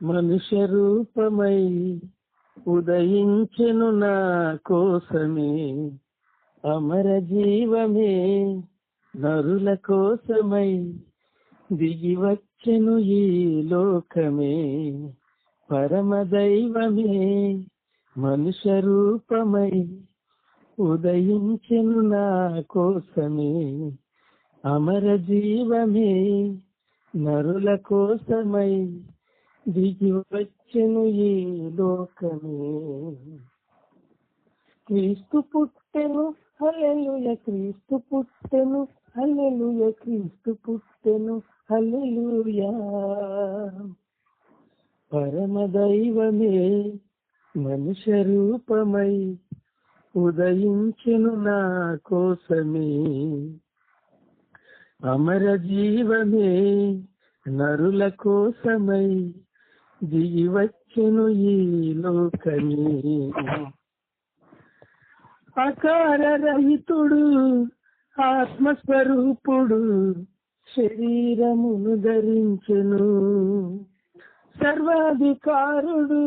మనుష్య రూపమై ఉదయించెను నా కోసమే, అమర జీవమే నరుల కోసమై దిగి వచ్చెను ఈ లోకమే. పరమ దైవమే మనుష్య రూపమై ఉదయించెను నా కోసమే, అమర జీవమే నరుల కోసమై దిగి వచ్చెను ఈ లోకమే. క్రీస్తు పుట్టెను హల్లెలూయా, క్రీస్తు పుట్టెను హల్లెలూయా, క్రీస్తు పుట్టెను హల్లెలూయా. పరమ దైవమే మనుష్య రూపమై ఉదయించెను నా కోసమే, అమర జీవమే నరుల కోసమై దిగి వచ్చెను ఈ లోకమే. అకార రహితుడు ఆత్మస్వరూపుడు శరీరమును ధరించెను, సర్వాధికారుడు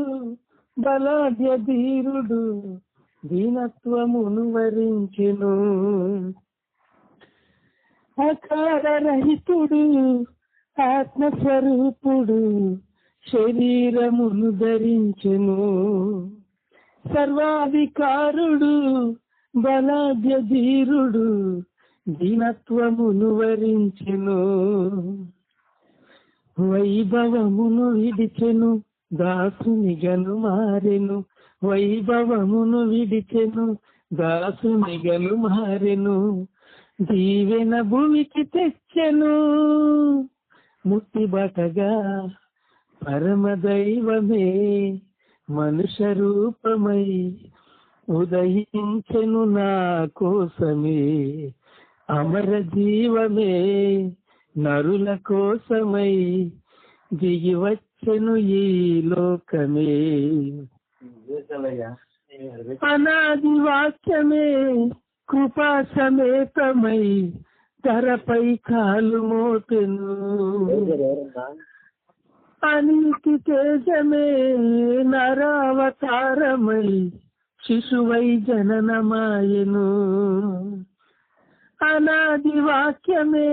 బలాఢ్య ధీరుడు దీనత్వమును వరించెను. అకార రహితుడు ఆత్మస్వరూపుడు శరీరమును ధరించెను, సర్వాధికారుడు బలాఢ్య ధీరుడు దీనత్వమును వరించెను. వైభవమును విడిచెను దాసునిగను మారెను, వైభవమును విడిచెను దాసునిగను మారెను. దీవెన భూమికి తెచ్చెను ముట్టిబటగా, పరమ దైవమే మనుష్య రూపమై ఉదయించెను నా కోసమే, అమర జీవమే నరుల కోసమై దిగి వచ్చెను ఈ లోకమే. అనాది వాక్యమే కృపా సమేతమై ధరపై కాలు మోపెను, అనితి తేజమే నరావతారమై శిశువై జననమాయెను. అనాది వాక్యమే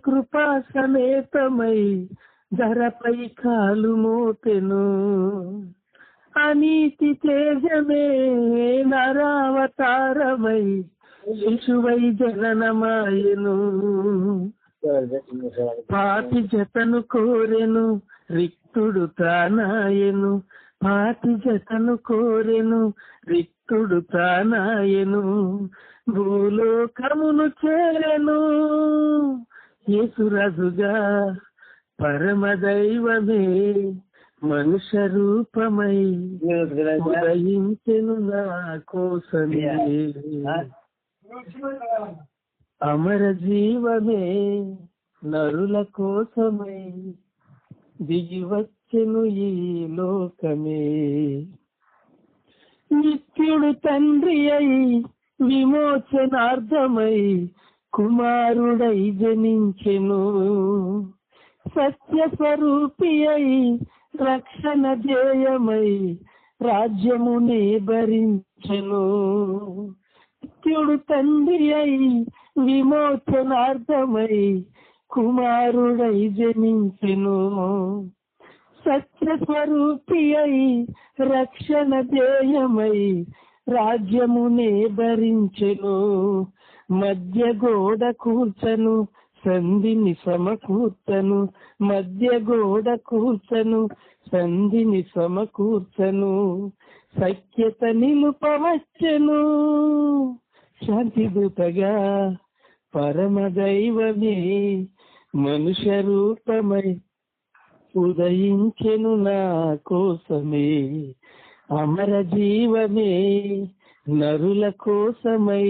కృపా సమేతమై ధరపై కాలు మోపెను, అనీతి తేజమే నరావతారమై శిశువై జననమాయెను. పాటి జతను కోరెను రిక్తుడు తానాయెను, పాటి జతను కోరెను రిక్తుడు తానాయెను. భూలోకమును చేరెను యేసురాజుగా, పరమ దైవమే మనుష్య రూపమై ఉదయించెను నా కోసమే, అమర జీవమే నరుల కోసమై దిగి వచ్చెను ఈ లోకమే. నిత్యుడు తండ్రి అయి విమోచనార్థమై కుమారుడై జనించెను, సత్య స్వరూపి అయి రక్షణ ధ్యేయమై రాజ్యమునే భరించెను. నిత్యుడు తండ్రి అయి విమోచనార్థమై కుమారుడై జనించెను, సత్య స్వరూపి అయి రక్షణ ధ్యేయమై రాజ్యమునే భరించెను. మధ్య గోడ కూర్చను సంధిని సమకూర్చను, మధ్య గోడ కూర్చను సంధిని సమకూర్చను. సఖ్యత నిలుపవచ్చెను శాంతిదూతగా, పరమ దైవమే మనుష్య రూపమై ఉదయించెను నా కోసమే, అమర జీవమే నరుల కోసమై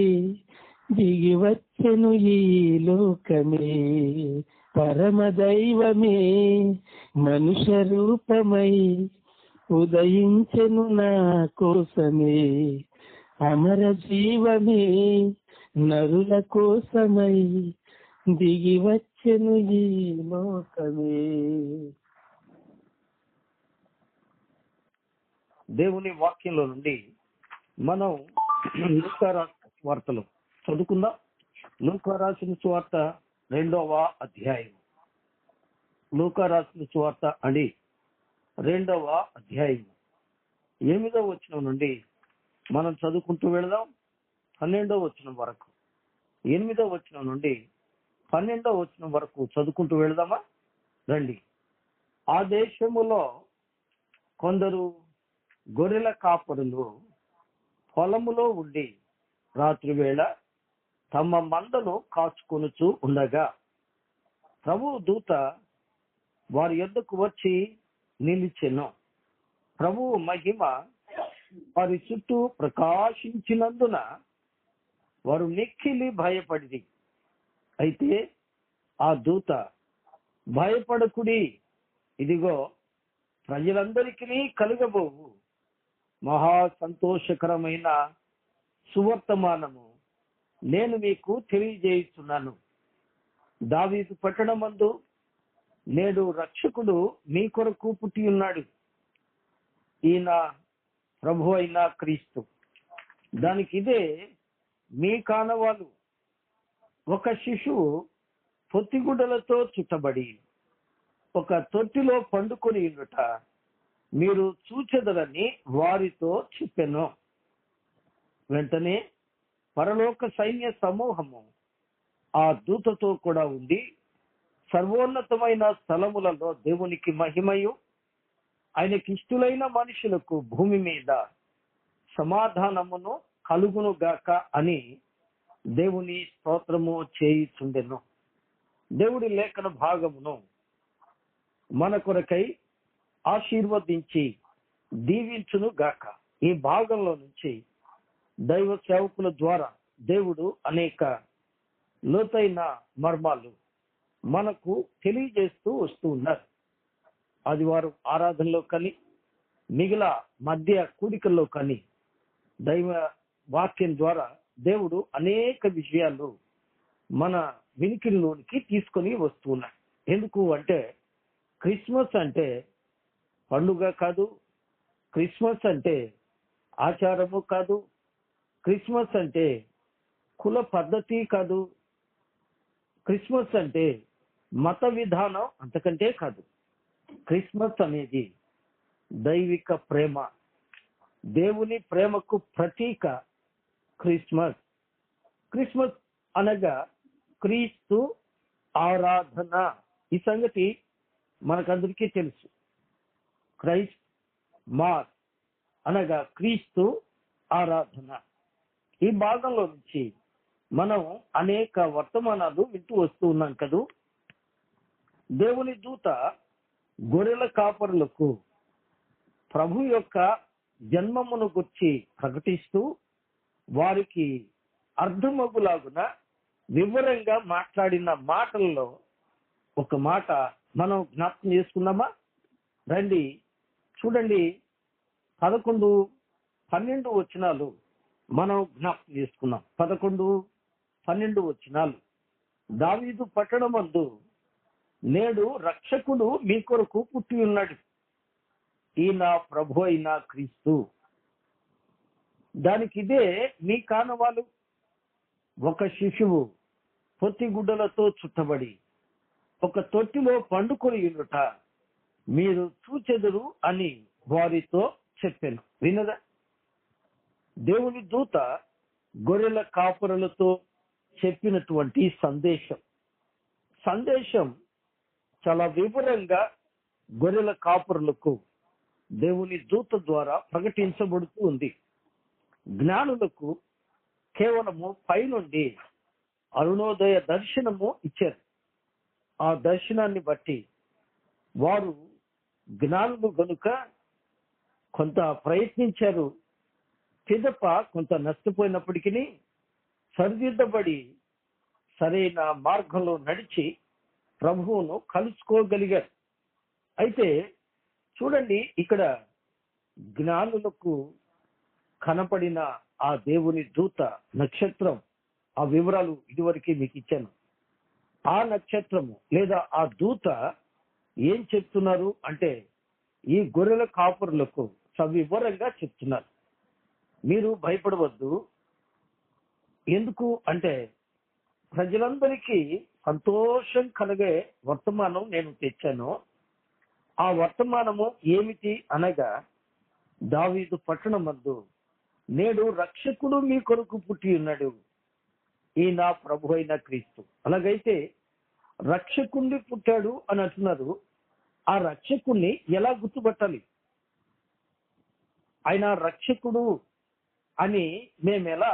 దిగి వచ్చెను ఈ లోకమే. పరమ దైవమే మనుష్య రూపమై ఉదయించెను నా కోసమే, అమర జీవమే నరుల కోసమై దిగి వచ్చెను ఈ లోకమే. దేవుని వాక్యంలో నుండి మనం లూకా రాసిన వార్తలు చదువుకుందాం. లూకా రాసిన సువార్త 2వ అధ్యాయం. లూకా రాసిన సువార్త అని 2వ అధ్యాయం 8వ వచనం నుండి మనం చదువుకుంటూ వెళదాం. 12వ వచనం వరకు, 8వ వచనం నుండి 12వ వచనం వరకు చదువుకుంటూ వెళదామా? రండి. ఆ దేశములో కొందరు గొర్రెల కాపరులు పొలములో ఉండి రాత్రి వేళ తమ మందను కాచుకొనుచు ఉండగా ప్రభువు దూత వారి యొద్దకు వచ్చి నిలిచెను. ప్రభువు మహిమ వారి చుట్టూ ప్రకాశించినందున వారు మిక్కిలి భయపడిరి. అయితే ఆ దూత, భయపడకుడి, ఇదిగో ప్రజలందరికీ కలుగబోవు మహా సంతోషకరమైన సువర్తమానము నేను మీకు తెలియజేస్తున్నాను. దావీదు పట్టణమందు నేడు రక్షకుడు మీ కొరకు పుట్టి ఉన్నాడు. ఈయన ప్రభు అయిన క్రీస్తు. దానికి ఇదే మీ కానవాలు. ఒక శిశువు పొత్తిగుడ్డలతో చుట్టబడి ఒక తొట్టిలో పండుకొని ఉండుట మీరు చూచెదరని వారితో చెప్పెను. వెంటనే పరలోక సైన్య సమూహము ఆ దూతతో కూడా ఉండి సర్వోన్నతమైన స్థలములలో దేవునికి మహిమయు ఆయనకిష్టులైన మనుషులకు భూమి మీద సమాధానమును కలుగును గాక అని దేవుని స్తోత్రము చేయుచుండెను. దేవుడి లేఖన భాగమును మన కొరకై ఆశీర్వదించి దీవించును గాక. ఈ భాగంలో నుంచి దైవ సేవకుల ద్వారా దేవుడు అనేక లోతైన మర్మాలు మనకు తెలియజేస్తూ వస్తూ ఉన్నారు. ఆదివారం ఆరాధనలో కానీ మిగిలిన మధ్య కూడికల్లో కానీ దైవ వాక్యం ద్వారా దేవుడు అనేక విషయాలు మన వినికిడిలోనికి తీసుకొని వస్తున్నాడు. ఎందుకు అంటే క్రిస్మస్ అంటే పండుగ కాదు, క్రిస్మస్ అంటే ఆచారము కాదు, క్రిస్మస్ అంటే కుల పద్ధతి కాదు, క్రిస్మస్ అంటే మత విధానం అంతకంటే కాదు. క్రిస్మస్ అనేది దైవిక ప్రేమ, దేవుని ప్రేమకు ప్రతీక క్రిస్మస్. క్రిస్మస్ అనగా క్రీస్తు ఆరాధన. ఈ సంగతి మనకందరికీ తెలుసు. క్రైస్ట్ మాస్ అనగా క్రీస్తు ఆరాధన. ఈ భాగంలో నుంచి మనం అనేక వర్తమానాలు వింటూ వస్తూ ఉన్నాం కదూ. దేవుని దూత గొర్రెల కాపరులకు ప్రభు యొక్క జన్మమును గురించి ప్రకటిస్తూ వారికి అర్థమగులాగున వివరంగా మాట్లాడిన మాటల్లో ఒక మాట మనం జ్ఞాపకం చేసుకుందామా? రండి, చూడండి. 11, 12 వచనాలు మనం జ్ఞాపకం చేసుకున్నాం. 11, 12 వచనాలు. దావీదు పట్టణమందు నేడు రక్షకుడు మీ కొరకు పుట్టి ఉన్నాడు. ఈయన ప్రభు అయిన క్రీస్తు. దానికి ఇదే మీ కానవాలు. ఒక శిశువు పొత్తిగుడ్డలతో చుట్టబడి ఒక తొట్టిలో పండుకొని ఉండుట మీరు చూచెదరు అని వారితో చెప్పాను. వినదా? దేవుని దూత గొర్రెల కాపురులతో చెప్పినటువంటి సందేశం చాలా వివరంగా గొర్రెల కాపురులకు దేవుని దూత ద్వారా ప్రకటించబడుతూ ఉంది. జ్ఞానులకు కేవలము పైనుండి అరుణోదయ దర్శనము ఇచ్చారు. ఆ దర్శనాన్ని బట్టి వారు జ్ఞానులు గనుక కొంత ప్రయత్నించారు. పిదప కొంత నష్టపోయినప్పటికీ సరిదిద్దబడి సరైన మార్గంలో నడిచి ప్రభువును కలుసుకోగలిగారు. అయితే చూడండి, ఇక్కడ జ్ఞానులకు కనపడిన ఆ దేవుని దూత నక్షత్రం, ఆ వివరాలు ఇదివరకే మీకు ఇచ్చాను. ఆ నక్షత్రము లేదా ఆ దూత ఏం చెప్తున్నారు అంటే, ఈ గొర్రెల కాపురులకు సవివరంగా చెప్తున్నారు. మీరు భయపడవద్దు. ఎందుకు అంటే ప్రజలందరికీ సంతోషం కలిగే వర్తమానం నేను తెచ్చాను. ఆ వర్తమానము ఏమిటి అనగా, దావీదు పట్టణమందు నేడు రక్షకుడు మీ కొరకు పుట్టి ఉన్నాడు, ఈ నా ప్రభు అయిన క్రీస్తు. అలాగైతే రక్షకుణ్ణి పుట్టాడు అని అంటున్నారు. ఆ రక్షకుణ్ణి ఎలా గుర్తుపట్టాలి? ఆయన రక్షకుడు అని మేము ఎలా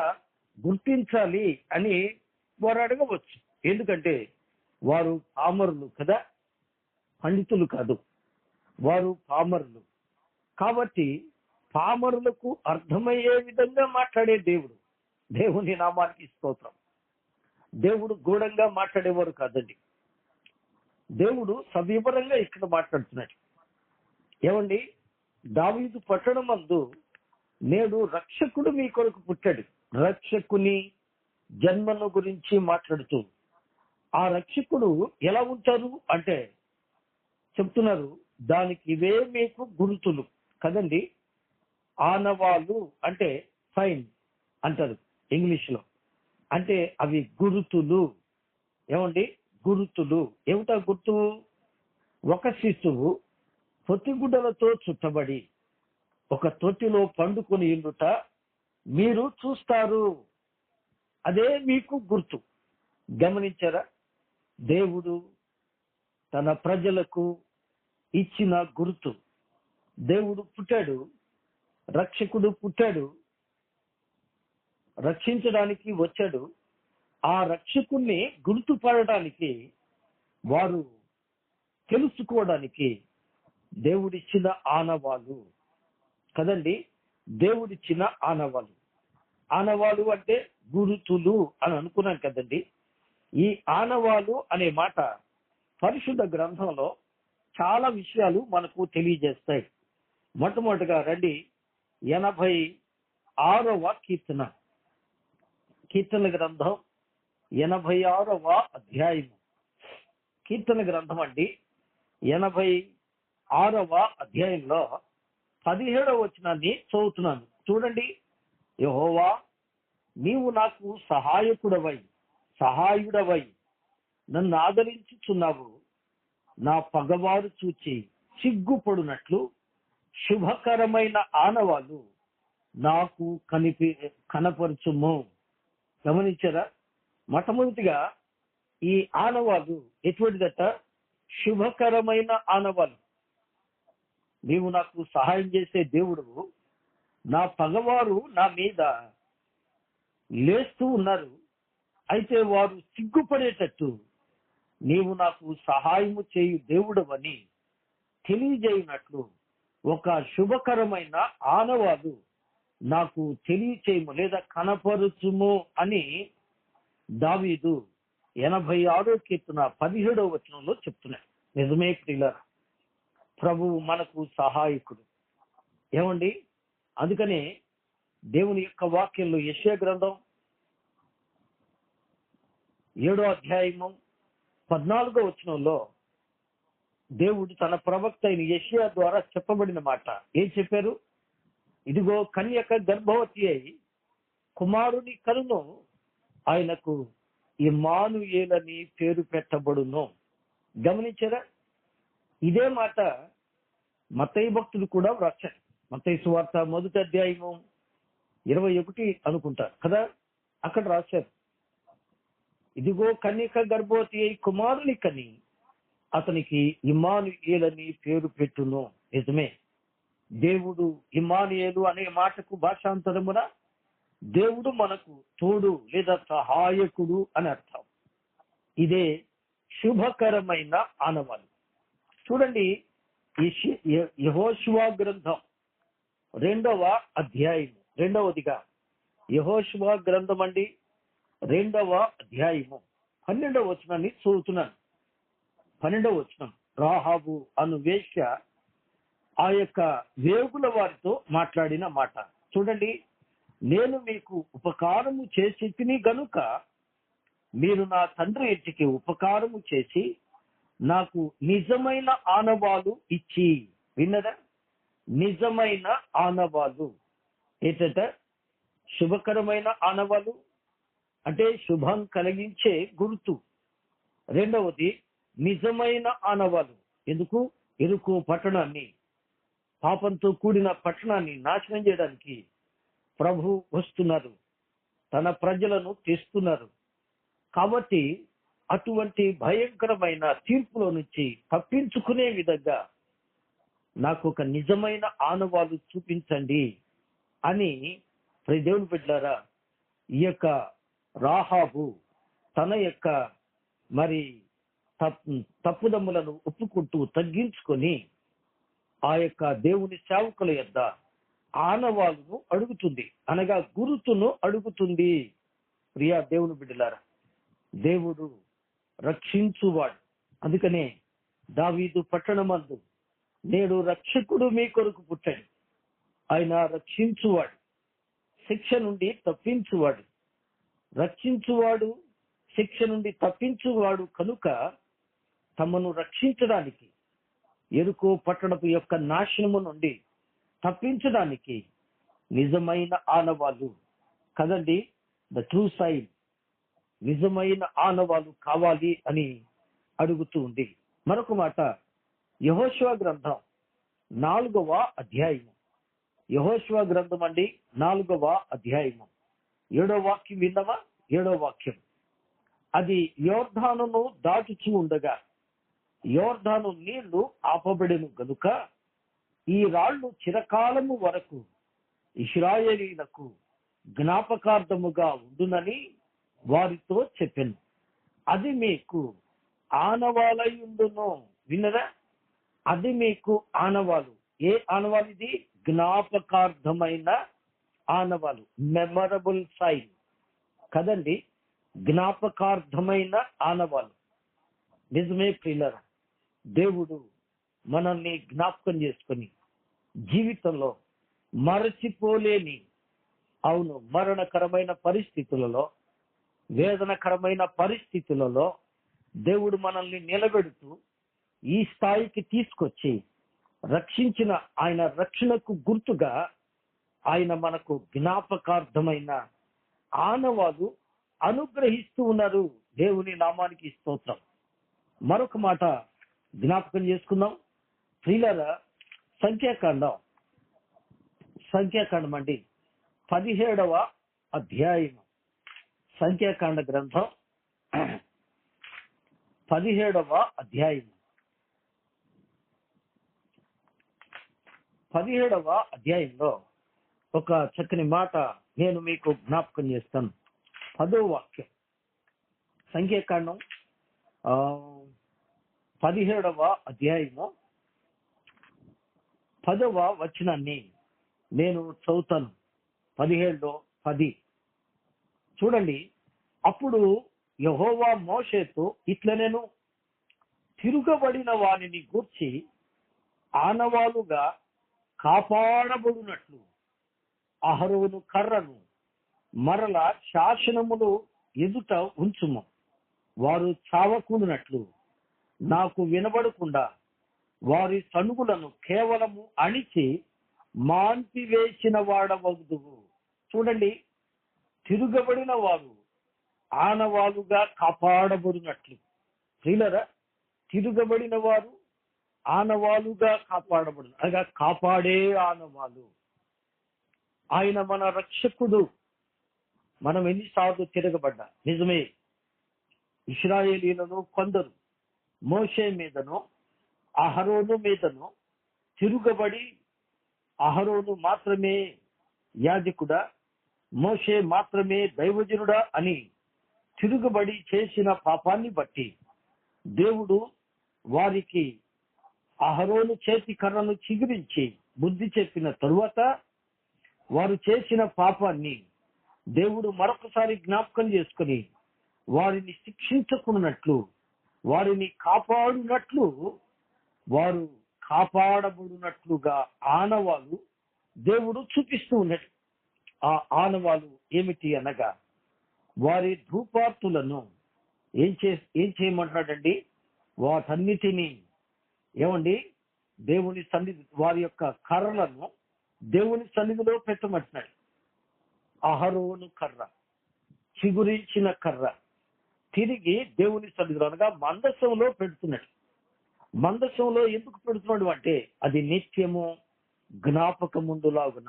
గుర్తించాలి అని వారు అడగవచ్చు. ఎందుకంటే వారు పామరులు కదా, పండితులు కాదు, వారు పామరులు. కాబట్టి పామరులకు అర్థమయ్యే విధంగా మాట్లాడే దేవుడు, దేవుని నామానికి స్తోత్రం. దేవుడు గూఢంగా మాట్లాడేవారు కాదండి. దేవుడు సవివరంగా ఇక్కడ మాట్లాడుతున్నాడు. ఏమండి, దావీదు పట్టణమందు నేడు రక్షకుడు మీ కొరకు పుట్టాడు. రక్షకుని జన్మను గురించి మాట్లాడుతూ ఆ రక్షకుడు ఎలా ఉంటారు అంటే చెప్తున్నారు, దానికి ఇవే మీకు గుర్తులు కదండి. ఆనవాళ్ళు అంటే సైన్ అంటారు ఇంగ్లీష్ లో, అంటే అవి గుర్తులు. ఏమండి, గుర్తులు ఏమిటా గుర్తు? ఒక శిశువు పొత్తిగుడ్డలతో చుట్టబడి ఒక తొట్టిలో పండుకొని ఉండుట మీరు చూస్తారు. అదే మీకు గుర్తు. గమనించారా? దేవుడు తన ప్రజలకు ఇచ్చిన గుర్తు. దేవుడు పుట్టాడు, రక్షకుడు పుట్టాడు, రక్షించడానికి వచ్చాడు. ఆ రక్షకుణ్ణి గుర్తుపడడానికి, వారు తెలుసుకోవడానికి దేవుడిచ్చిన ఆనవాళ్ళు కదండి. దేవుడిచ్చిన ఆనవాళ్ళు. ఆనవాళ్ళు అంటే గురుతులు అని అనుకున్నాం కదండి. ఈ ఆనవాళ్ళు అనే మాట పరిశుద్ధ గ్రంథంలో చాలా విషయాలు మనకు తెలియజేస్తాయి. మొట్టమొదటిగా రండి, 86వ కీర్తన. కీర్తన గ్రంథం 86వ అధ్యాయం. కీర్తన గ్రంథం అండి 86వ అధ్యాయంలో 17వ వచనాన్ని చదువుతున్నాను. చూడండి. యెహోవా, నీవు నాకు సహాయుడవై నన్ను ఆదరించుచున్నావు. నా పగవారు చూచి సిగ్గుపడునట్లు శుభకరమైన ఆనవాళ్ళు నాకు కనపరచుము. గమనించారా? మొట్టమొదటిగా ఈ ఆనవాళ్ళు ఎటువంటిదట? శుభకరమైన ఆనవాళ్ళు. నీవు నాకు సహాయం చేసే దేవుడు, నా పగవారు నా మీద లేస్తూ ఉన్నారు, అయితే వారు సిగ్గుపడేటట్టు నీవు నాకు సహాయము చేయు దేవుడవని తెలియజేయనట్లు ఒక శుభకరమైన ఆనవాలు నాకు తెలియచేయము లేదా కనపరుచుము అని దావీదు 86వ కీర్తన 17వ వచనంలో చెప్తున్నాడు. నిజమే ప్రియులారా, ప్రభువు మనకు సహాయకుడు. ఏమండి, అందుకనే దేవుని యొక్క వాక్యంలో యెషయా గ్రంథం 7వ అధ్యాయము 14వ వచనంలో దేవుడు తన ప్రవక్త అయిన యెషయా ద్వారా చెప్పబడిన మాట ఏం చెప్పారు? ఇదిగో కన్యక గర్భవతి అయి కుమారుని కనును, ఆయనకు ఇమ్మానుయేలని పేరు పెట్టబడును. గమనించారా? ఇదే మాట మత్తయి భక్తుడు కూడా వ్రాశారు. మత్తయి సువార్త 1వ అధ్యాయము 21 అనుకుంటారు కదా, అక్కడ రాశారు, ఇదిగో కన్యక గర్భవతి అయి కుమారుని కని అతనికి ఇమ్మానుయేలని పేరు పెట్టును. నిజమే, దేవుడు ఇమ్మానుయేలు అనే మాటకు భాషాంతరమున దేవుడు మనకు తోడు లేదా సహాయకుడు అని అర్థం. ఇదే శుభకరమైన ఆనవాలు. చూడండి, యెహోషువ గ్రంథం 2వ అధ్యాయము, 2వదిగా యెహోషువ గ్రంథం అండి 2వ అధ్యాయము 12వ వచనాన్ని చదువుతున్నాను. 12వ వచనం, రాహాబు అను వేశ్య ఆ యొక్క వేగుల వారితో మాట్లాడిన మాట. చూడండి, నేను మీకు ఉపకారము చేసి తిని గనుక మీరు నా తండ్రి ఇంటికి ఉపకారము చేసి నాకు నిజమైన ఆనవాలు ఇచ్చి. విన్నదా? నిజమైన ఆనవాలు. ఏంటంటే శుభకరమైన ఆనవాలు అంటే శుభం కలిగించే గుర్తు. రెండవది నిజమైన ఆనవాలు. ఎందుకు? ఎరుకు పట్టణాన్ని, పాపంతో కూడిన పట్టణాన్ని నాశనం చేయడానికి ప్రభు వస్తున్నారు, తన ప్రజలను తెస్తున్నారు. కాబట్టి అటువంటి భయంకరమైన తీర్పులో నుంచి తప్పించుకునే విధంగా నాకు ఒక నిజమైన ఆనవాలు చూపించండి అని దేవుని బిడ్డలారా, ఈ యొక్క రాహాబు తన యొక్క మరి తప్పుదమ్ములను ఒప్పుకుంటూ తగ్గించుకొని ఆ యొక్క దేవుని సేవకుల యొద్ద ఆనవాలును అడుగుతుంది, అనగా గురుతును అడుగుతుంది. ప్రియా దేవుని బిడ్డలారా, దేవుడు రక్షించువాడు. అందుకనే దావీదు పట్టణమందు నేడు రక్షకుడు మీ కొరకు పుట్టాడు, ఆయన రక్షించువాడు, శిక్ష నుండి తప్పించువాడు. రక్షించువాడు, శిక్ష నుండి తప్పించువాడు కనుక తమను రక్షించడానికి, ఎరుకో పట్టణపు యొక్క నాశనము నుండి తప్పించడానికి నిజమైన ఆనవాలు కదండి, ద ట్రూ సైన్, నిజమైన ఆనవాలు కావాలి అని అడుగుతూ ఉంది. మరొక మాట, యెహోషువ గ్రంథం 4వ అధ్యాయము. యెహోషువ గ్రంథం అండి 4వ అధ్యాయము 7వ వాక్యం విన్నమా? 7వ వాక్యం. అది యోర్దానును దాటుచూ ఉండగా యోర్దాను నీళ్లు ఆపబడెను గనుక ఈ రాళ్లు చిరకాలము వరకు ఇశ్రాయేలీయులకు జ్ఞాపకార్థముగా ఉండునని వారితో చెప్పెను. అది మీకు ఆనవాలై ఉండును. విన్నరా? అది మీకు ఆనవాలు. ఏ ఆనవాలు ఇది? జ్ఞాపకార్థమైన ఆనవాలు, మెమరబుల్ సైన్ కదండి, జ్ఞాపకార్థమైన ఆనవాలు. నిజమే ప్రియులారా, దేవుడు మనల్ని జ్ఞాపకం చేసుకొని జీవితంలో మరచిపోలేని, అవును, మరణకరమైన పరిస్థితులలో, వేదనకరమైన పరిస్థితులలో దేవుడు మనల్ని నిలబెడుతూ ఈ స్థాయికి తీసుకొచ్చి రక్షించిన ఆయన రక్షణకు గుర్తుగా ఆయన మనకు జ్ఞాపకార్థమైన ఆనవాలు అనుగ్రహిస్తూ ఉన్నారు. దేవుని నామానికి స్తోత్రం. మరొక మాట జ్ఞాపకం చేసుకుందాం ప్రియులారా. సంఖ్యాకాండం అండి 17వ అధ్యాయం. సంఖ్యాకాండ గ్రంథం 17వ అధ్యాయం. 17వ అధ్యాయంలో ఒక చక్కని మాట నేను మీకు జ్ఞాపకం చేస్తాను. 10వ వాక్యం. సంఖ్యాకాండం 17వ అధ్యాయము 10వ వచనాన్ని నేను చదువుతాను. 17:10 చూడండి. అప్పుడు యెహోవా మోషేతో ఇట్లనెను, తిరుగబడిన వానిని గూర్చి ఆనవాలుగా కాపాడబడినట్లు అహరోను కర్రను మరల శాసనములు ఎదుట ఉంచుము. వారు చావకూడినట్లు నాకు వినబడకుండా వారి సనుగులను కేవలము అణిచి మాన్పివేసిన వాడవదువు. చూడండి, తిరుగబడిన వారు ఆనవాలుగా కాపాడబడినట్లు. ప్రియులారా, తిరుగబడిన వారు ఆనవాలుగా కాపాడబడిన, అనగా కాపాడే ఆనవాలు. ఆయన మన రక్షకుడు. మనం ఎన్నిసార్లు తిరగబడ్డా నిజమే. ఇశ్రాయేలీయులను కొందరు మోషే మీదనో అహరోను మీదనో తిరుగబడి, అహరోను మాత్రమే యాజకుడా, మోషే మాత్రమే దైవజనుడా అని తిరుగుబడి చేసిన పాపాన్ని బట్టి దేవుడు వారికి అహరోను చేతి కర్రను చిగురించి బుద్ధి చెప్పిన తరువాత వారు చేసిన పాపాన్ని దేవుడు మరొకసారి జ్ఞాపకం చేసుకుని వారిని శిక్షించకున్నట్లు, వారిని కాపాడునట్లు, వారు కాపాడబడినట్లుగా ఆనవాలు దేవుడు చూపిస్తూ ఉన్నాడు. ఆ ఆనవాలు ఏమిటి అనగా వారి ధూపార్తులను ఏం చేయమంటున్నాడండి? వాటన్నిటినీ ఏమండి దేవుని సన్నిధి వారి యొక్క కర్రలను దేవుని సన్నిధిలో పెట్టమంటున్నాడు. అహరోను కర్ర, చిగురించిన కర్ర తిరిగి దేవుని సన్నిధిలో అనగా మందసంలో పెడుతున్నాడు. మందసంలో ఎందుకు పెడుతున్నాడు అంటే అది నిత్యము జ్ఞాపకముందులాగున.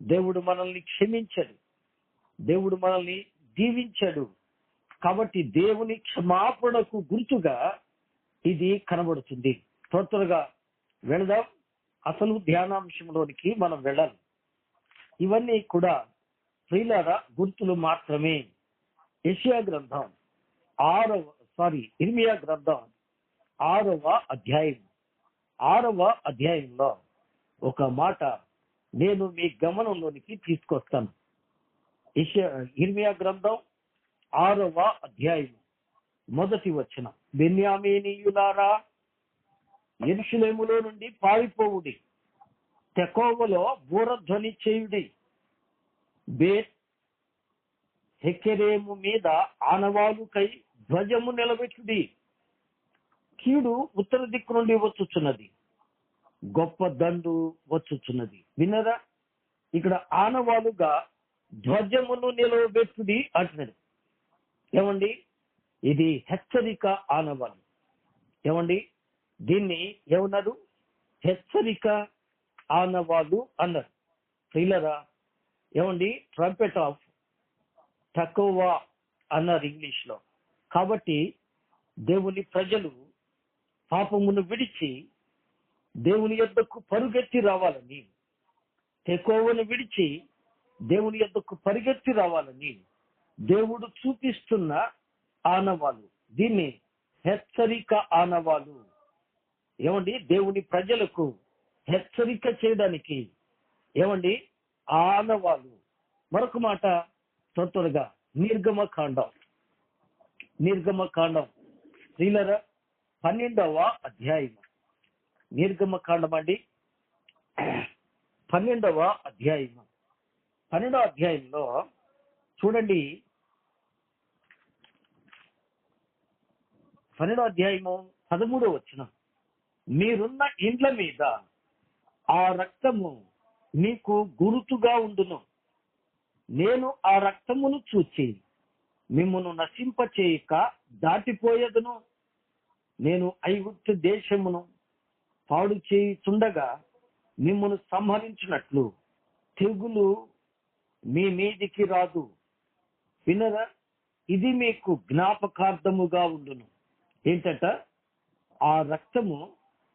దేవుడు మనల్ని క్షమించాడు, దేవుడు మనల్ని దీవించాడు. కాబట్టి దేవుని క్షమాపణకు గుర్తుగా ఇది కనబడుతుంది. త్వరగా వెళదాం, అసలు ధ్యానాంశంలోనికి మనం వెళ్ళాలి. ఇవన్నీ కూడా ప్రియులారా గుర్తులు మాత్రమే. యెషయా గ్రంథం ఇర్మియా గ్రంథం 6వ అధ్యాయంలో ఒక మాట నేను మీ గమనంలోనికి తీసుకొస్తాను. ఇర్మియా గ్రంథం 6వ అధ్యాయం 1వ వచనం. బెన్యామీనీయులారా, యెరూషలేములో నుండి పారిపోవుడి, తెకోవలో బూరధ్వని చేయుడి, బేత్ హెకెరేము మీద ఆనవాలుకై ధ్వజము నిలబెట్టుడి. కీడు ఉత్తర దిక్కు నుండి వచ్చుచున్నది, గొప్ప దండు వచ్చుచున్నది. విన్నరా, ఇక్కడ ఆనవాలుగా ధ్వజమును నిలబెట్టుడి అంటున్నాడు. ఏమండి, ఇది హెచ్చరిక ఆనవాలు. ఏమండి, దీన్ని ఏమన్నారు? హెచ్చరిక ఆనవాలు అన్నారు. ప్రియులరా, ఏమండి, ట్రంపెట్ ఆఫ్ టకోవా అన్నారు ఇంగ్లీష్ లో. కాబట్టి దేవుని ప్రజలు పాపమును విడిచి దేవుని యొద్దకు పరుగెత్తి రావాలని, తెకోవను విడిచి దేవుని యొద్దకు పరిగెత్తి రావాలని దేవుడు చూపిస్తున్న ఆనవాలు. దీన్ని హెచ్చరిక ఆనవాలు. ఏమండి, దేవుని ప్రజలకు హెచ్చరిక చేయడానికి ఏమండి ఆనవాలు. మరొక మాట త్వరగా నిర్గమకాండం స్త్రీలరా 12వ అధ్యాయం. నిర్గమకాండం అండి 12వ అధ్యాయం. 12వ అధ్యాయంలో చూడండి, 12వ అధ్యాయము 13వ వచనం. మీరున్న ఇండ్ల మీద ఆ రక్తము మీకు గురుతుగా ఉండును. నేను ఆ రక్తమును చూచి మిమ్మును నశింపచేయక దాటిపోయేదను. నేను ఐగుప్తు దేశమును పాడు చేయుచుండగా మిమ్మును సంహరించినట్లు తెగులు మీ మీదికి రాదు. వినరా, ఇది మీకు జ్ఞాపకార్థముగా ఉండును. ఏంటంట? ఆ రక్తము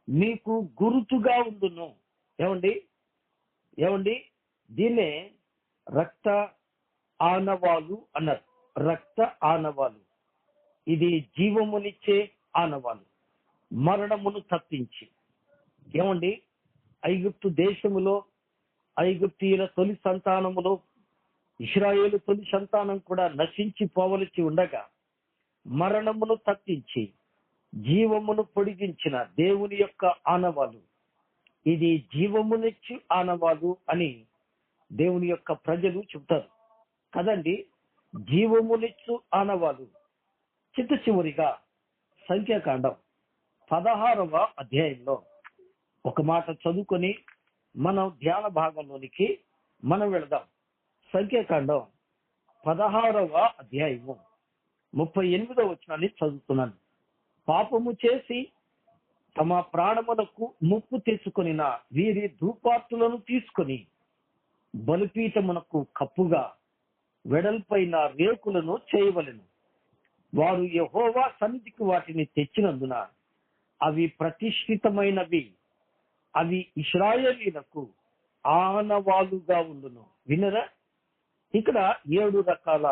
మీకు గురుతుగా ఉండును. ఏమండి, దీన్నే రక్త ఆనవాలు అన్నారు. రక్త ఆనవాలు. ఇది జీవమునిచ్చే ఆనవాలు, మరణమును తప్పించి. ఏమండి, ఐగుప్తు దేశములో ఐగుప్తీయుల తొలి సంతానములో ఇశ్రాయేలు తొలి సంతానం కూడా నశించి పోవలసి ఉండగా మరణమును తప్పించి జీవమును పొడిగించిన దేవుని యొక్క ఆనవాలు. ఇది జీవమునిచ్చి ఆనవాలు అని దేవుని యొక్క ప్రజలు చెబుతారు కదండి. జీవమునిచ్చు ఆనవాలు. చిట్ట చివరిగా సంఖ్యాకాండం 16వ అధ్యాయంలో ఒక మాట చదువుకొని మనం ధ్యాన భాగంలోనికి మనం వెళదాం. సంఖ్యాకాండం 16వ అధ్యాయము 38వ వచనాన్ని చదువుతున్నాను. పాపము చేసి తమ ప్రాణములకు ముప్పు తెచ్చుకొనిన వీరి ధూపార్తులను తీసుకొని బలిపీఠమునకు కప్పుగా వెడల్పైన రేకులను చేయవలెను. వారు యెహోవా సన్నిధికి వాటిని తెచ్చినందున అవి ప్రతిష్ఠితమైనవి. అవి ఇశ్రాయేలీయులకు ఆనవాలుగా ఉండును. వినరా, ఇక్కడ 7 రకాల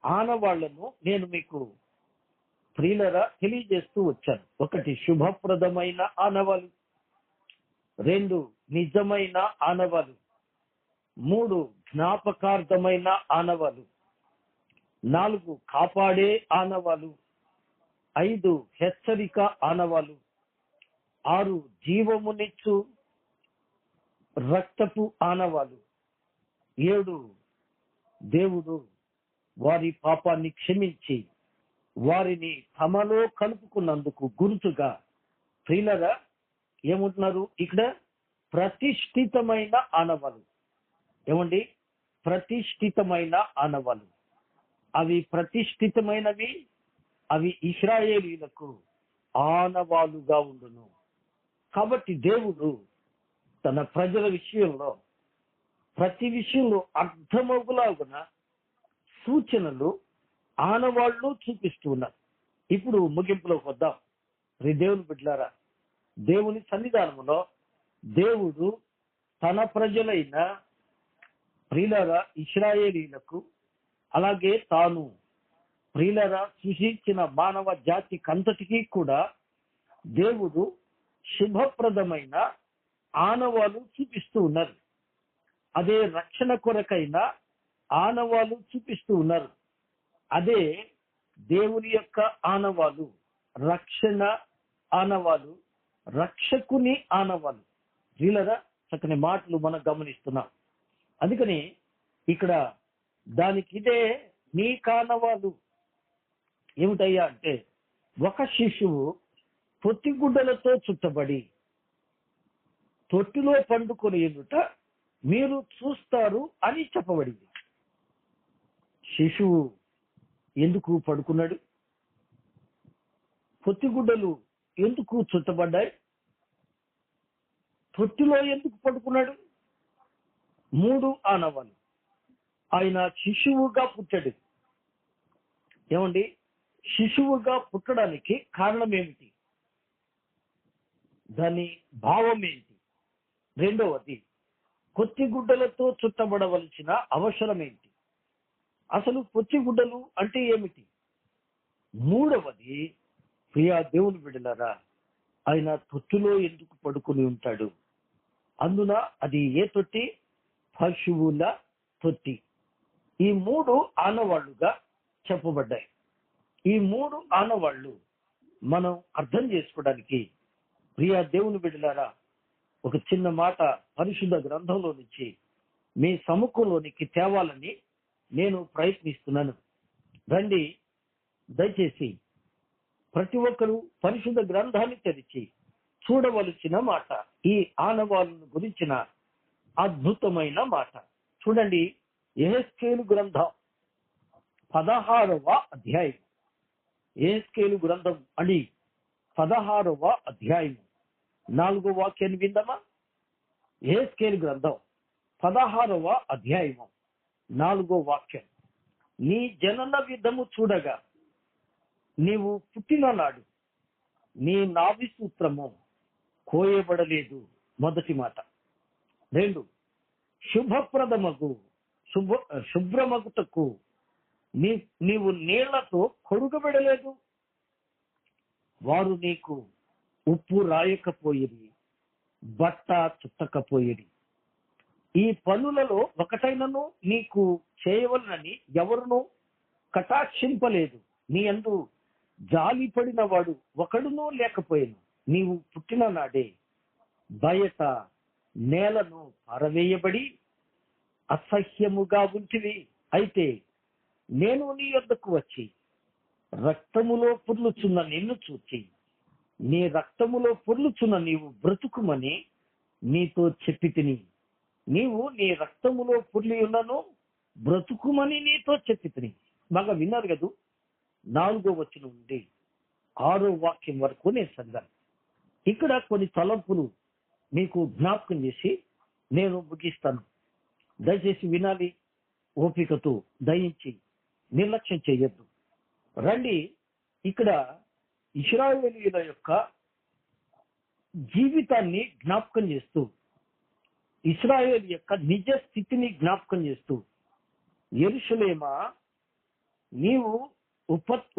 ఆనవాళ్లను నేను మీకు ప్రియులరా తెలియజేస్తూ వచ్చాను. 1 శుభప్రదమైన ఆనవాలు, 2 నిజమైన ఆనవాలు, 3 జ్ఞాపకార్థమైన ఆనవాలు, 4 కాపాడే ఆనవాలు, 5 హెచ్చరిక ఆనవాలు, 6 జీవమునిచ్చు రక్తపు ఆనవాలు, 7 దేవుడు వారి పాపాన్ని క్షమించి వారిని తమలో కలుపుకున్నందుకు గుర్తుగా. ప్రియులరా, ఏమంటున్నారు ఇక్కడ? ప్రతిష్ఠితమైన ఆనవాలు. ఏమండి? ప్రతిష్ఠితమైన ఆనవాలు. అవి ప్రతిష్ఠితమైనవి, అవి ఇశ్రాయేలీయులకు ఆనవాలుగా ఉండును. కాబట్టి దేవుడు తన ప్రజల విషయంలో ప్రతి విషయంలో అర్థమగులాగున సూచనలు, ఆనవాళ్లు చూపిస్తూ ఉన్నారు. ఇప్పుడు ముగింపులోకి వద్దాం. దేవుని బిడ్డలారా, దేవుని సన్నిధానంలో దేవుడు తన ప్రజలైన ప్రియులారా ఇశ్రాయేలీయులకు, అలాగే తాను ప్రియులారా సృష్టించిన మానవ జాతికంతటికీ కూడా దేవుడు శుభప్రదమైన ఆనవాలు చూపిస్తూ ఉన్నారు. అదే రక్షణ కొరకైన ఆనవాలు చూపిస్తూ ఉన్నారు. అదే దేవుని యొక్క ఆనవాలు, రక్షణ ఆనవాలు, రక్షకుని ఆనవాలు. ప్రియులారా, చక్కని మాటలు మనం గమనిస్తున్నాం. అందుకని ఇక్కడ దానికి ఇదే నీ కానవాలు ఏమిటయ్యా అంటే, ఒక శిశువు పొత్తిగుడ్డలతో చుట్టబడి తొట్టిలో పండుకొని ఎదుట మీరు చూస్తారు అని చెప్పబడింది. శిశువు ఎందుకు పడుకున్నాడు? పొత్తిగుడ్డలు ఎందుకు చుట్టబడ్డాయి? తొట్టిలో ఎందుకు పడుకున్నాడు? 3 ఆనవాలు. ఆయన శిశువుగా పుట్టాడు. ఏమండి? శిశువుగా పుట్టడానికి కారణం ఏమిటి? దాని భావం ఏంటి? రెండవది, పొత్తిగుడ్డలతో చుట్టబడవలసిన అవసరం ఏంటి? అసలు పొత్తిగుడ్డలు అంటే ఏమిటి? మూడవది, ప్రియా దేవుని బిడ్డలారా, ఆయన తొట్టిలో ఎందుకు పడుకుని ఉంటాడు? అందున అది ఏ తొట్టి? పశువుల తొట్టి. ఈ 3 ఆనవాళ్లుగా చెప్పబడ్డాయి. ఈ 3 ఆనవాళ్లు మనం అర్థం చేసుకోవడానికి ప్రియా దేవుని బిడ్డలారా, ఒక చిన్న మాట పరిశుద్ధ గ్రంథంలో నుంచి మీ సముఖంలోనికి తేవాలని నేను ప్రయత్నిస్తున్నాను. రండి, దయచేసి ప్రతి ఒక్కరూ పరిశుద్ధ గ్రంథాన్ని తెరిచి చూడవలసిన మాట, ఈ ఆనవాళ్ళను గురించిన అద్భుతమైన మాట. చూడండి, యెహెజ్కేలు గ్రంథం 16వ అధ్యాయం. యెహెజ్కేలు గ్రంథం అని 16వ అధ్యాయం 4వ వాక్యాన్ని విందామా? యెహెజ్కేలు గ్రంథం 16వ అధ్యాయం 4వ వాక్యం. నీ జనన విధము చూడగా నీవు పుట్టిన నాడు నీ నాభి సూత్రము కోయబడలేదు. మొదటి మాట. 2, శుభ్రమగుటకు నీవు నీళ్లతో కొడుకబెడలేదు. వారు నీకు ఉప్పు రాయకపోయేది, బట్ట చుట్టకపోయేది. ఈ పనులలో ఒకటైనను నీకు చేయవలనని ఎవరునూ కటాక్షింపలేదు. నీ యందు జాలిపడిన వాడు ఒకడునూ లేకపోయాను. నీవు పుట్టిన నాడే బయట నేలను పారవేయబడి అసహ్యముగా ఉంటివి. అయితే నేను నీ యొద్దకు వచ్చి రక్తములో పొర్లుచున్న నిన్ను చూచి, నీ రక్తములో పొర్లుచున్న నీవు బ్రతుకుమని నీతో చెప్పి తిని. నీవు నీ రక్తములో పొర్లి ఉన్నను బ్రతుకుమని నీతో చెప్పి తిని. బాగా విన్నారు కదూ? 4వ వచనం నుండి 6వ వాక్యం వరకు నేను చదివాను. ఇక్కడ కొన్ని తలంపులు మీకు జ్ఞాపకం చేసి నేను ముగిస్తాను. దయచేసి వినాలి, ఓపికతో దయించి నిర్లక్ష్యం చేయొద్దు. రండి, ఇక్కడ ఇశ్రాయేలీయుల యొక్క జీవితాన్ని జ్ఞాపకం చేస్తూ, ఇశ్రాయేలు యొక్క నిజ స్థితిని జ్ఞాపకం చేస్తూ, యెరూషలేమా నీవు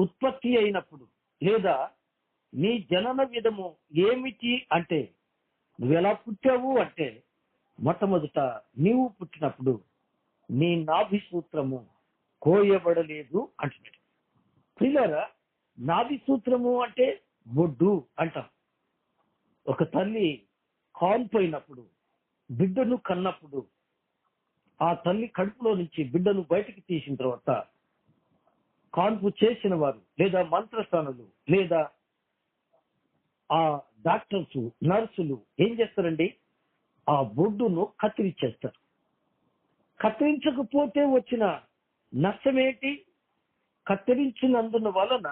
ఉత్పత్తి అయినప్పుడు, లేదా నీ జనన విధము ఏమిటి అంటే, నువ్వు ఎలా పుట్టావు అంటే, మొట్టమొదట నీవు పుట్టినప్పుడు నీ నాభి సూత్రము కోయబడలేదు అంటున్నాడు. ప్రియులారా, నాభి సూత్రము అంటే బొడ్డు అంటాం. ఒక తల్లి కాల్పోయినప్పుడు, బిడ్డను కన్నప్పుడు, ఆ తల్లి కడుపులో నుంచి బిడ్డను బయటకు తీసిన తర్వాత కాన్పు చేసిన వారు, లేదా మంత్రస్థానులు, లేదా ఆ డాక్టర్స్, నర్సులు ఏం చేస్తారండి? ఆ బొడ్డును కత్తిరించేస్తారు. కత్తిరించకపోతే వచ్చిన నష్టం ఏంటి? కత్తిరించినందున వలన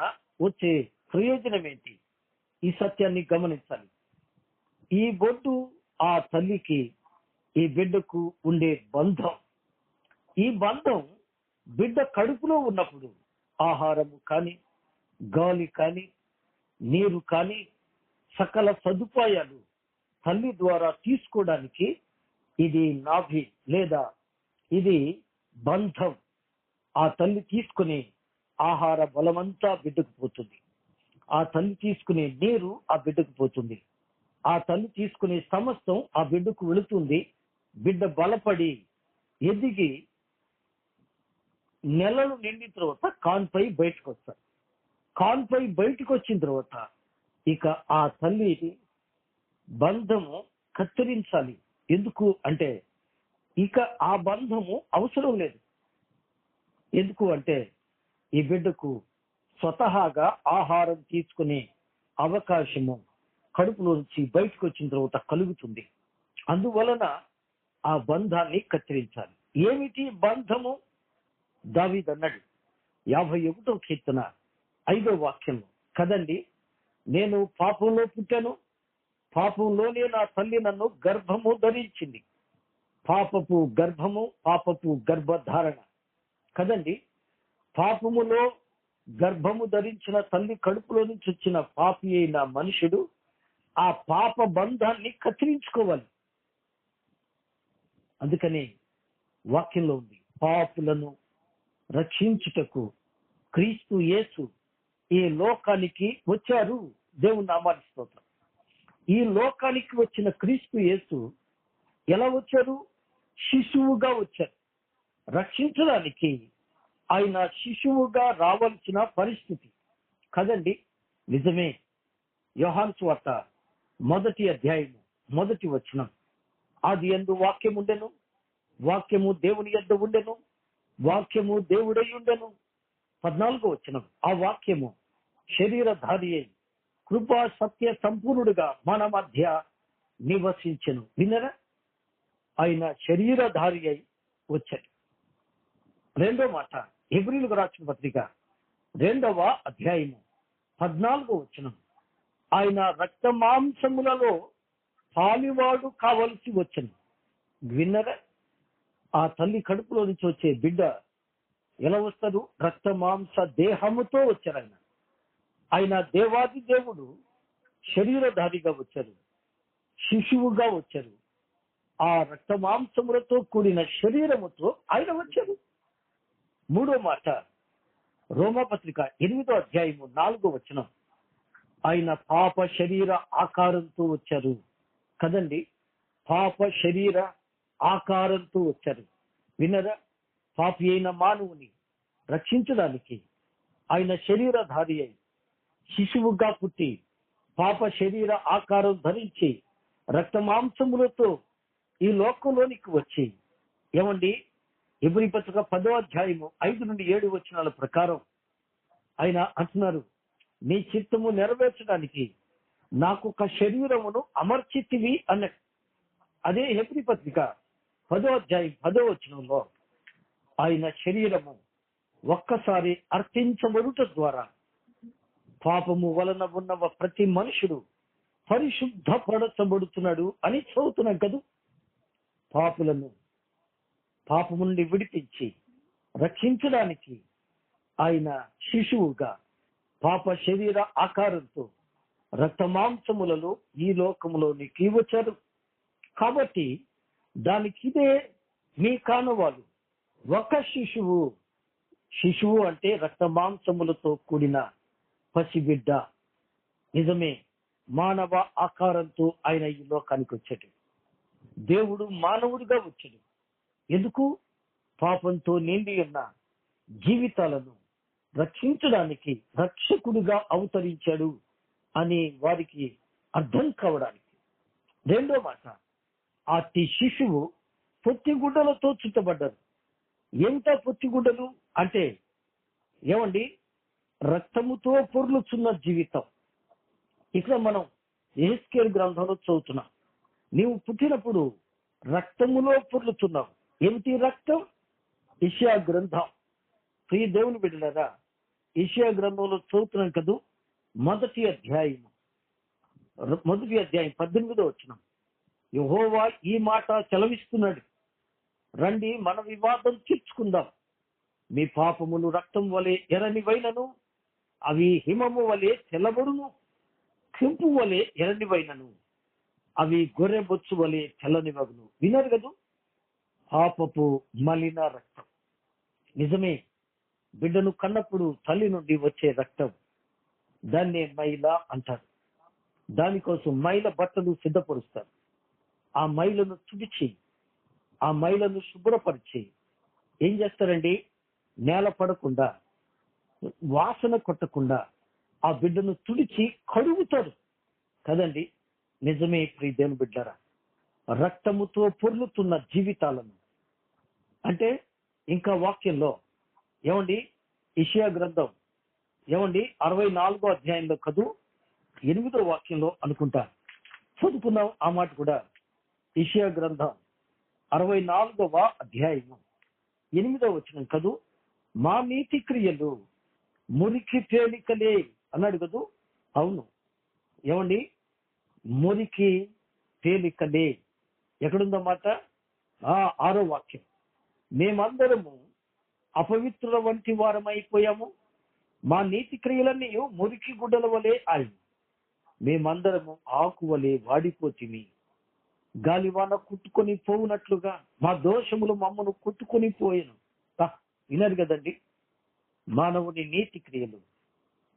వచ్చే ప్రయోజనం ఏంటి? ఈ సత్యాన్ని గమనించాలి. ఈ బొడ్డు ఆ తల్లికి, ఈ బిడ్డకు ఉండే బంధం. ఈ బంధం బిడ్డ కడుపులో ఉన్నప్పుడు ఆహారము కానీ, గాలి కానీ, నీరు కానీ, సకల సదుపాయాలు తల్లి ద్వారా తీసుకోవడానికి ఇది నాభి లేదా ఇది బంధం. ఆ తల్లి తీసుకునే ఆహార బలమంతా బిడ్డకు పోతుంది. ఆ తల్లి తీసుకునే నీరు ఆ బిడ్డకు పోతుంది. ఆ తల్లి తీసుకునే సమస్తం ఆ బిడ్డకు వెళుతుంది. బిడ్డ బలపడి ఎదిగి నెలలు నిండిన తర్వాత కాన్పై బయటకు వస్తారు. కాన్పై బయటకు వచ్చిన తర్వాత ఇక ఆ తల్లి బంధము కత్తిరించాలి. ఎందుకు అంటే ఇక ఆ బంధము అవసరం లేదు. ఎందుకు అంటే ఈ బిడ్డకు స్వతహాగా ఆహారం తీసుకునే అవకాశము కడుపులో నుంచి బయటకు వచ్చిన తర్వాత కలుగుతుంది. అందువలన ఆ బంధాన్ని కత్తిరించాలి. ఏమిటి బంధము? దావీదు అన్నాడు 51వ కీర్తన 5వ వాక్యంలో కదండి, నేను పాపంలో పుట్టాను, పాపంలోనే నా తల్లి నన్ను గర్భము ధరించింది. పాపపు గర్భము, పాపపు గర్భధారణ కదండి. పాపములో గర్భము ధరించిన తల్లి కడుపులో నుంచి వచ్చిన పాపి అయిన మనుషుడు ఆ పాప బంధాన్ని కత్తిరించుకోవాలి. అందుకని వాక్యంలో ఉంది, పాపులను రక్షించుటకు క్రీస్తు యేసు ఈ లోకానికి వచ్చారు. దేవుని నామానికి స్తోత్రం. ఈ లోకానికి వచ్చిన క్రీస్తు యేసు ఎలా వచ్చారు? శిశువుగా వచ్చారు. రక్షించడానికి ఆయన శిశువుగా రావాల్సిన పరిస్థితి కదండి. నిజమే. యోహాను సువార్త 1వ అధ్యాయము 1వ వచనం, ఆది యందు వాక్యం ఉండెను, వాక్యము దేవుని యొద్ద ఉండెను, వాక్యము దేవుడై ఉండెను. 14వ వచనం, ఆ వాక్యము శరీరధారి అయి కృపా సత్య సంపూర్ణుడుగా మన మధ్య నివసించెను. విన్నరా? ఆయన శరీరధారి అయి వచ్చాడు. రెండో మాట, హెబ్రీయులకు రాసిన పత్రిక 2వ అధ్యాయము 14వ వచనం, ఆయన రక్త మాంసములలో పాలివాడు కావలసి వచ్చను. విన్నరా? ఆ తల్లి కడుపులో నుంచి వచ్చే బిడ్డ ఎలా వస్తారు? రక్త మాంస దేహముతో వచ్చారు. ఆయన దేవాది దేవుడు శరీరధారిగా వచ్చారు, శిశువుగా వచ్చారు. ఆ రక్త మాంసములతో కూడిన శరీరముతో ఆయన వచ్చారు. మూడో మాట, రోమాపత్రిక 8వ అధ్యాయము 4వ వచనం, ఆయన పాప శరీర ఆకారంతో వచ్చారు కదండి. పాప శరీర ఆకారంతో వచ్చారు. వినరా? పాపి అయిన మానవుని రక్షించడానికి ఆయన శరీరధారి అయి శిశువుగా పుట్టి పాప శరీర ఆకారం ధరించి రక్త మాంసములతో ఈ లోకంలోనికి వచ్చి ఏమండి, హెబ్రీ పత్రిక 10వ అధ్యాయము 5 నుండి 7 వచనాల ప్రకారం ఆయన అంటున్నారు, నీ చిత్తము నెరవేర్చడానికి నాకు ఒక శరీరమును అమర్చితివి అన్నట్టు. అదే హెబ్రీ పత్రిక 10వ అధ్యాయం 10వ వచనంలో ఆయన శరీరము ఒక్కసారి అర్పించబడుట ద్వారా పాపము వలన ఉన్న ప్రతి మనుషుడు పరిశుద్ధపరచబడుతున్నాడు అని చదువుతున్నాం కదా. పాపులను పాపము నుండి విడిపించి రక్షించడానికి ఆయన శిశువుగా పాప శరీర ఆకారంతో రక్త మాంసములలో ఈ లోకములోనికి వచ్చారు. కాబట్టి దానికి ఇదే మీ కానవాలు. ఒక శిశువు అంటే రక్త మాంసములతో కూడిన పసిబిడ్డ. నిజమే, మానవ ఆకారంతో ఆయన ఈ లోకానికి వచ్చాడు. దేవుడు మానవుడిగా వచ్చాడు. ఎందుకు? పాపంతో నిండి ఉన్న జీవితాలను రక్షించడానికి రక్షకుడిగా అవతరించాడు అని వారికి అర్థం కావడానికి. రెండో మాట, అతి శిశువు పొత్తిగుడ్డలతో చుట్టబడ్డారు. ఎంత పొత్తిగుడ్డలు అంటే ఏమండి, రక్తముతో పొర్లుచున్న జీవితం. ఇక్కడ మనం యెహెజ్కేలు గ్రంథంలో చదువుతున్నాం. నీవు పుట్టినప్పుడు రక్తములో పొర్లుతున్నావు. ఏమిటి రక్తం? యెషయా గ్రంథం. ప్రియ దేవుని బిడ్డలారా, యెషయా గ్రంథంలో చదువుతున్నాం కదూ. మొదటి అధ్యాయం 18వ వచనం. యెహోవా ఈ మాట సెలవిస్తున్నాడు, రండి మన వివాదం తీర్చుకుందాం. మీ పాపములు రక్తం వలె ఎర్రనివైనను, అవి హిమము వలె తెల్లబడును. కెంపు వలె ఎర్రనివైనను, అవి గొర్రె బొచ్చు వలె తెల్లనివగును. విన్నారు కదూ, పాపపు మలిన రక్తం. నిజమే, బిడ్డను కన్నప్పుడు తల్లి నుండి వచ్చే రక్తం, దాన్నే మైల అంటారు. దానికోసం మైల బట్టలు సిద్ధపరుస్తారు. ఆ మైలను తుడిచి, ఆ మైలను శుభ్రపరిచి ఏం చేస్తారండి? నేల పడకుండా, వాసన కొట్టకుండా ఆ బిడ్డను తుడిచి కడుగుతారు కదండి. నిజమే ప్రియ దేవుని బిడ్డలారా, రక్తముతో పొర్లుతున్న జీవితాలను, అంటే ఇంకా వాక్యంలో ఏమండి, యెషయా గ్రంథం 64వ అధ్యాయంలో కదూ, 8వ వాక్యంలో అనుకుంటా చదువుకున్నాం ఆ మాట కూడా. యెషయా గ్రంథం 64వ అధ్యాయము 8వ వచనం కదూ. మా నీతి క్రియలు మురికి తేలికలే అన్నాడు కదూ. అవును, ఏమండి, మురికి తేలికలే. ఎక్కడుందో మాట? 6వ వాక్యం. మేమందరము అపవిత్రుల వంటి వారమైపోయాము, మా నీతి క్రియలన్నీ మురికి గుడ్డల వలె ఆయన. మేమందరము ఆకు వలె వాడిపోతిమి, గాలివాన కుట్టుకొని పోవునట్లుగా మా దోషములు మమ్మను కుట్టుకొని పోయాను. విన్నారు కదండి, మానవుని నీతి క్రియలు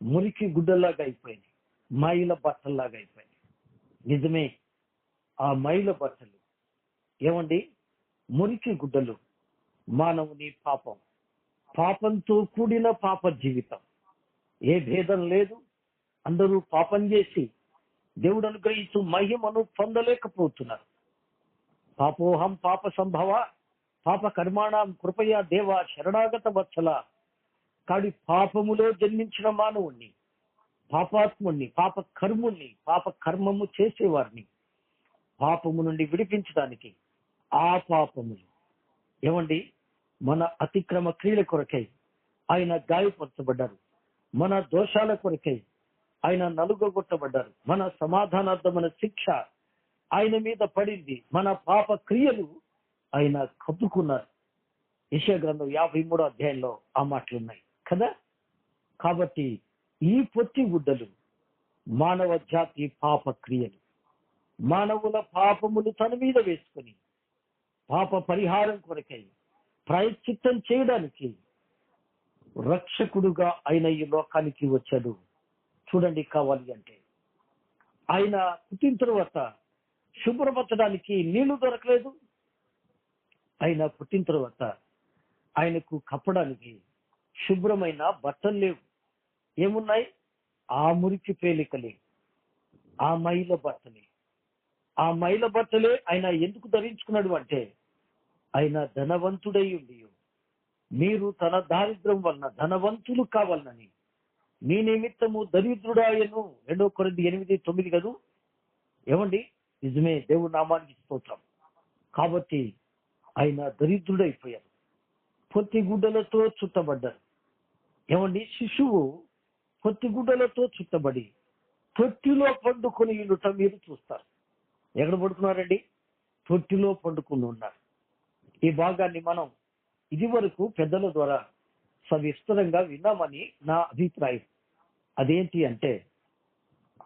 మురికి గుడ్డల్లాగా అయిపోయినాయి, మైల బట్టల్లాగా అయిపోయినాయి. నిజమే, ఆ మైల బట్టలు ఏమండి, మురికి గుడ్డలు మానవుని పాపం, పాపంతో కూడిన పాప జీవితం. ఏ భేదం లేదు, అందరూ పాపం చేసి దేవుడు అనుగ్రహించు మహిమను పొందలేకపోతున్నారు. పాపోహం పాప సంభవ పాప కర్మాణం కృపయా దేవ శరణాగత వత్సల. కాడి పాపములో జన్మించిన మానవుణ్ణి, పాపాత్ముణ్ణి, పాప కర్ముణ్ణి, పాప కర్మము చేసేవారిని పాపము నుండి విడిపించడానికి ఆ పాపములు ఏమండి, మన అతిక్రమ క్రియల కొరకై ఆయన గాయపరచబడ్డారు, మన దోషాల కొరకై ఆయన నలుగొట్టబడ్డారు, మన సమాధానార్థమైన శిక్ష ఆయన మీద పడింది, మన పాప క్రియలు ఆయన కప్పుకున్నారు. యెషయా గ్రంథం 53వ అధ్యాయంలో ఆ మాటలున్నాయి కదా. కాబట్టి ఈ పొత్తి గుడ్డలు మానవ జాతి పాప క్రియలు, మానవుల పాపములు తన మీద వేసుకొని పాప పరిహారం కొరకై ప్రాయశ్చిత్తం చేయడానికి రక్షకుడుగా ఆయన ఈ లోకానికి వచ్చాడు. చూడండి, కావాలి అంటే ఆయన పుట్టిన తర్వాత శుభ్రపరచడానికి నీళ్లు దొరకలేదు. ఆయన పుట్టిన తర్వాత ఆయనకు కప్పడానికి శుభ్రమైన బట్టలు లేవు. ఏమున్నాయి? ఆ మురికి పేలికలే, ఆ మైల బట్టలే. ఆ మైల బట్టలే ఆయన ఎందుకు ధరించుకున్నాడు అంటే, ఆయన ధనవంతుడై ఉండి మీరు తన దారిద్ర్యం వలన ధనవంతులు కావాలని మీ నిమిత్తము దరిద్రుడాయను. 2 కొరింథీ 8:9 కదూ. ఏమండి, నిజమే, దేవుడి నామానికి స్తోత్రం. కాబట్టి ఆయన దరిద్రుడైపోయారు, పొత్తి గుడ్డలతో చుట్టబడ్డారు. ఏమండి, శిశువు పొత్తి గుడ్డలతో చుట్టబడి తొట్టిలో పండుకొని ఉండుట మీరు చూస్తారు. ఎక్కడ పడుకున్నారండి? తొట్టిలో పండుకుని ఉన్నారు. ఈ భాగాన్ని మనం ఇది వరకు పెద్దల ద్వారా సవిస్తరంగా విన్నామని నా అభిప్రాయం. అదేంటి అంటే,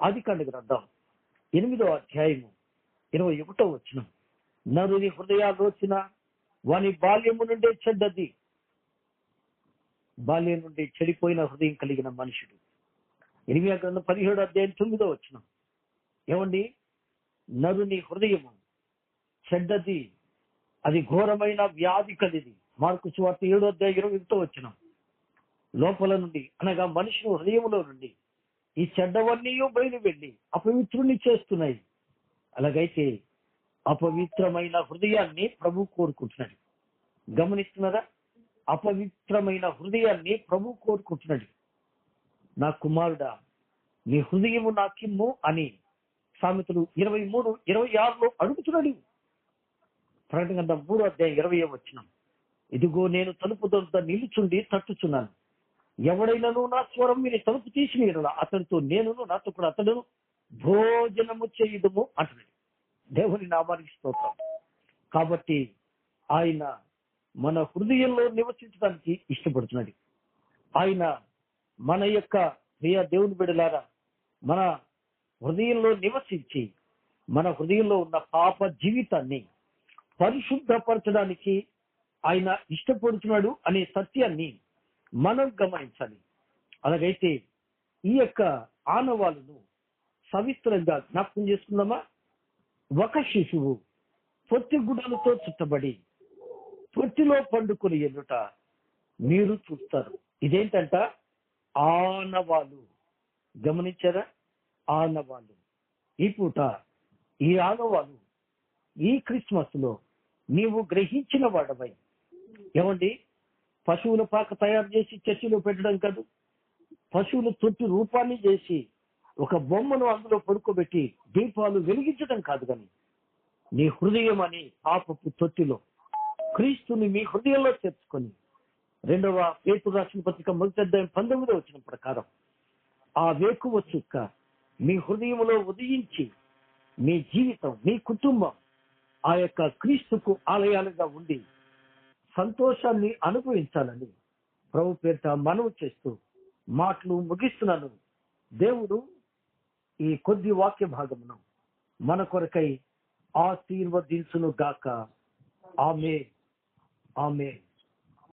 ఆదికాండ గ్రంథం 8వ అధ్యాయము 21వ వచనం. నరుని హృదయాలోచన వాని బాల్యము నుండే చెడ్డది. బాల్యం నుండి చెడిపోయిన హృదయం కలిగిన మనుషుడు. 8వ గ్రంథం 17వ అధ్యాయం 9వ వచనం. ఏమండి, నరుని హృదయము చెడ్డది, అది ఘోరమైన వ్యాధి కలిది. మార్కు సువార్త 7వ అధ్యాయం 21వ వచనం. లోపల నుండి అనగా మనిషి హృదయంలో నుండి ఈ చెడ్డవన్నీ బయలు వెళ్ళి అపవిత్రుని చేస్తున్నాయి. అలాగైతే అపవిత్రమైన హృదయాన్ని ప్రభు కోరుకుంటున్నాడు. గమనిస్తున్నారా? అపవిత్రమైన హృదయాన్ని ప్రభు కోరుకుంటున్నాడు. నా కుమారుడా, నీ హృదయము నాకిమ్ము అని సామెతలు 23:26 అడుగుతున్నాడు. ప్రకటన గ్రంథం 3:20 ఇదిగో నేను తలుపు దొంత నిలుచుండి తట్టుచున్నాను, ఎవడైనాను నా స్వరం విని తలుపు తీసిన యెడల అతనితో నేనును నాతో కూడా అతడును భోజనము చేయుదుము అంటున్నాడు. దేవుని నామానికి స్తోత్రం. కాబట్టి ఆయన మన హృదయంలో నివసించడానికి ఇష్టపడుతున్నాడు. ఆయన మన యొక్క ప్రియ దేవుని బిడ్డలారా మన హృదయంలో నివసించి మన హృదయంలో ఉన్న పాప జీవితాన్ని పరిశుద్ధపరచడానికి ఆయన ఇష్టపడుతున్నాడు అనే సత్యాన్ని మనం గమనించాలి. అలాగైతే ఈ యొక్క ఆనవాళ్ళను సవిస్తరంగా జ్ఞాపకం చేసుకుందామా? ఒక శిశువు పొత్తి గుడ్డలతో చుట్టబడి పొత్తిలో పండుకొని ఎన్నుట మీరు చూస్తారు. ఇదేంటంట? ఆనవాళ్ళు. గమనించారా? ఆనవాళ్ళు. ఈ పూట ఈ ఆనవాళ్ళు ఈ క్రిస్మస్ లో నీవు గ్రహించిన వాడవై, ఏమండి, పశువుల పాక తయారు చేసి చర్చిలో పెట్టడం కాదు, పశువుల తొట్టి రూపాన్ని చేసి ఒక బొమ్మను అందులో పడుకోబెట్టి దీపాలు వెలిగించడం కాదు, కానీ నీ హృదయం అనే పాపపు తొట్టిలో క్రీస్తుని మీ హృదయంలో చేర్చుకొని 2వ పేతురు రాసిన పత్రిక 1:19 ప్రకారం ఆ వేకువ చుక్క మీ హృదయంలో ఉదయించి మీ జీవితం, మీ కుటుంబం ఆ యొక్క క్రీస్తుకు ఆలయాలుగా ఉండి సంతోషాన్ని అనుభవించాలని ప్రభు పేరిట మనవి చేస్తూ మాటలు ముగిస్తున్నాను. దేవుడు ఈ కొద్ది వాక్య భాగమును మన కొరకై ఆశీర్వదించును గాక. ఆమేన్. ఆమేన్.